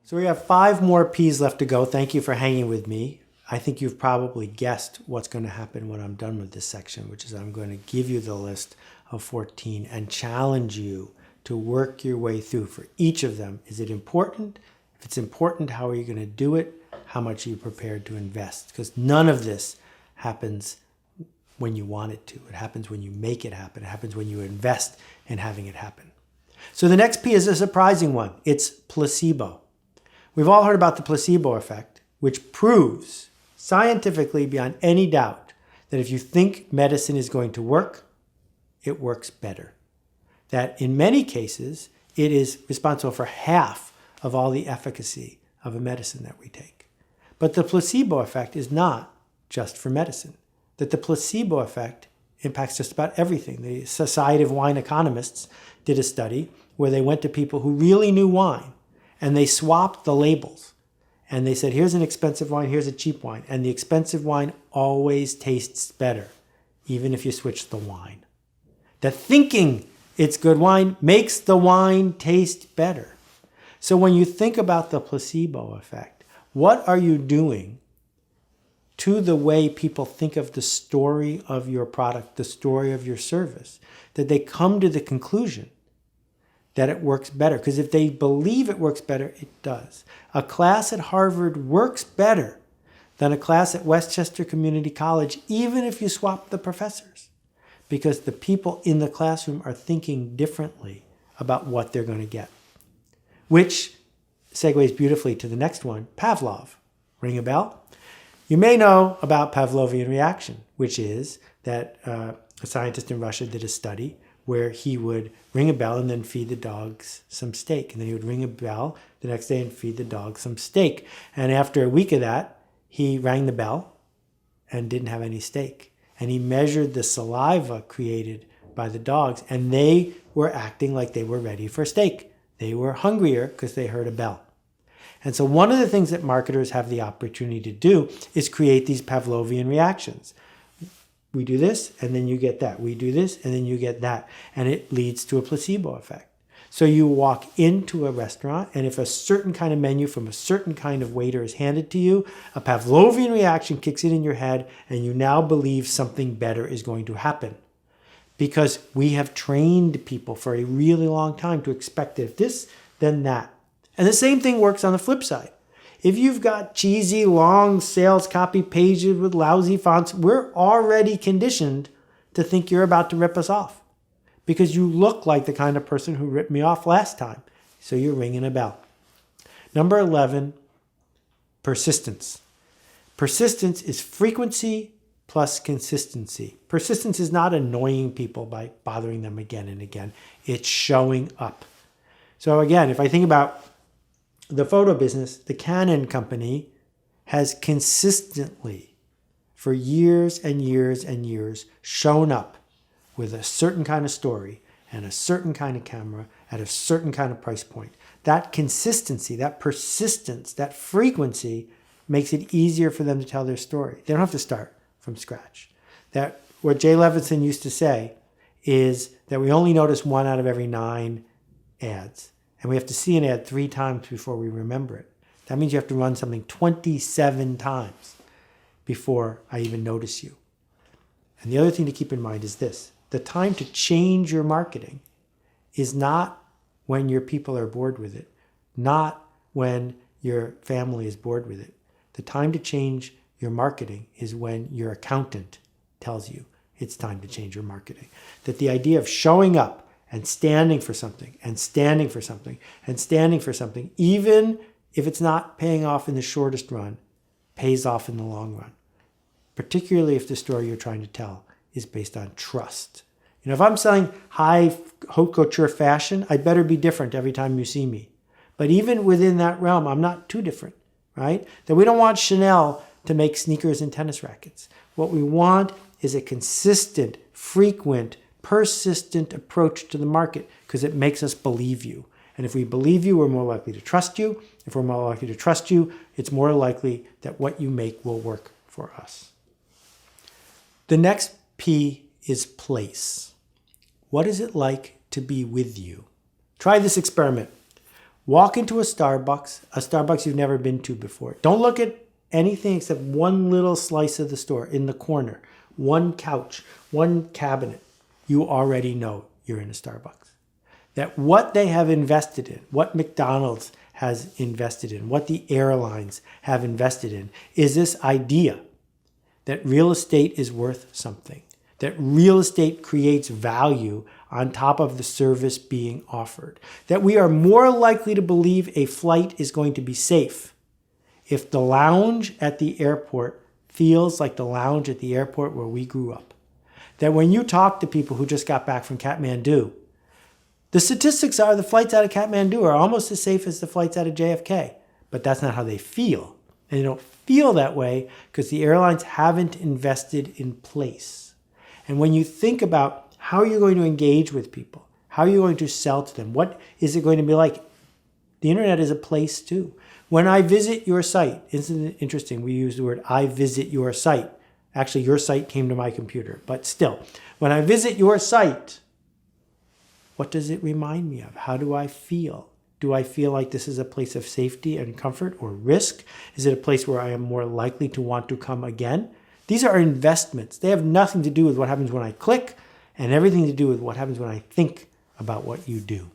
So we have 5 more P's left to go. Thank you for hanging with me. I think you've probably guessed what's going to happen when I'm done with this section, which is I'm going to give you the list of 14 and challenge you to work your way through for each of them. Is it important? If it's important, how are you going to do it? How much are you prepared to invest? Because none of this happens when you want it to. It happens when you make it happen. It happens when you invest in having it happen. So the next P is a surprising one. It's placebo. We've all heard about the placebo effect, which proves scientifically beyond any doubt that if you think medicine is going to work, it works better. That in many cases, it is responsible for half of all the efficacy of a medicine that we take. But the placebo effect is not just for medicine. That the placebo effect impacts just about everything. The Society of Wine Economists did a study where they went to people who really knew wine and they swapped the labels. And they said, here's an expensive wine, here's a cheap wine. And the expensive wine always tastes better, even if you switch the wine. That thinking it's good wine makes the wine taste better. So when you think about the placebo effect, what are you doing to the way people think of the story of your product, the story of your service, that they come to the conclusion that it works better? Because if they believe it works better, it does. A class at Harvard works better than a class at Westchester Community College, even if you swap the professors, because the people in the classroom are thinking differently about what they're going to get. Which segues beautifully to the next one, Pavlov. Ring a bell? You may know about Pavlovian reaction, which is that a scientist in Russia did a study where he would ring a bell and then feed the dogs some steak. And then he would ring a bell the next day and feed the dogs some steak. And after a week of that, he rang the bell and didn't have any steak. And he measured the saliva created by the dogs, and they were acting like they were ready for steak. They were hungrier because they heard a bell. And so one of the things that marketers have the opportunity to do is create these Pavlovian reactions. We do this, and then you get that. We do this, and then you get that. And it leads to a placebo effect. So you walk into a restaurant, and if a certain kind of menu from a certain kind of waiter is handed to you, a Pavlovian reaction kicks in your head, and you now believe something better is going to happen. Because we have trained people for a really long time to expect that if this, then that. And the same thing works on the flip side. If you've got cheesy, long sales copy pages with lousy fonts, we're already conditioned to think you're about to rip us off because you look like the kind of person who ripped me off last time. So you're ringing a bell. Number 11, persistence. Persistence is frequency plus consistency. Persistence is not annoying people by bothering them again and again. It's showing up. So again, if I think about the photo business, the Canon company has consistently, for years and years and years, shown up with a certain kind of story and a certain kind of camera at a certain kind of price point. That consistency, that persistence, that frequency makes it easier for them to tell their story. They don't have to start from scratch. That what Jay Levinson used to say is that we only notice 1 out of every 9 ads. And we have to see an ad 3 times before we remember it. That means you have to run something 27 times before I even notice you. And the other thing to keep in mind is this. The time to change your marketing is not when your people are bored with it, not when your family is bored with it. The time to change your marketing is when your accountant tells you it's time to change your marketing. That the idea of showing up and standing for something, and standing for something, and standing for something, even if it's not paying off in the shortest run, pays off in the long run. Particularly if the story you're trying to tell is based on trust. You know, if I'm selling high haute couture fashion, I'd better be different every time you see me. But even within that realm, I'm not too different, right? That we don't want Chanel to make sneakers and tennis rackets. What we want is a consistent, frequent, persistent approach to the market because it makes us believe you. And if we believe you, we're more likely to trust you. If we're more likely to trust you, it's more likely that what you make will work for us. The next P is place. What is it like to be with you? Try this experiment. Walk into a Starbucks you've never been to before. Don't look at anything except one little slice of the store in the corner, one couch, one cabinet. You already know you're in a Starbucks. That what they have invested in, what McDonald's has invested in, what the airlines have invested in, is this idea that real estate is worth something, that real estate creates value on top of the service being offered, that we are more likely to believe a flight is going to be safe if the lounge at the airport feels like the lounge at the airport where we grew up. That when you talk to people who just got back from Kathmandu, the statistics are the flights out of Kathmandu are almost as safe as the flights out of JFK, but that's not how they feel. And they don't feel that way because the airlines haven't invested in place. And when you think about how you're going to engage with people, how you're going to sell to them, what is it going to be like? The internet is a place too. When I visit your site, isn't it interesting? We use the word I visit your site. Actually, your site came to my computer, but still, when I visit your site, what does it remind me of? How do I feel? Do I feel like this is a place of safety and comfort or risk? Is it a place where I am more likely to want to come again? These are investments. They have nothing to do with what happens when I click and everything to do with what happens when I think about what you do.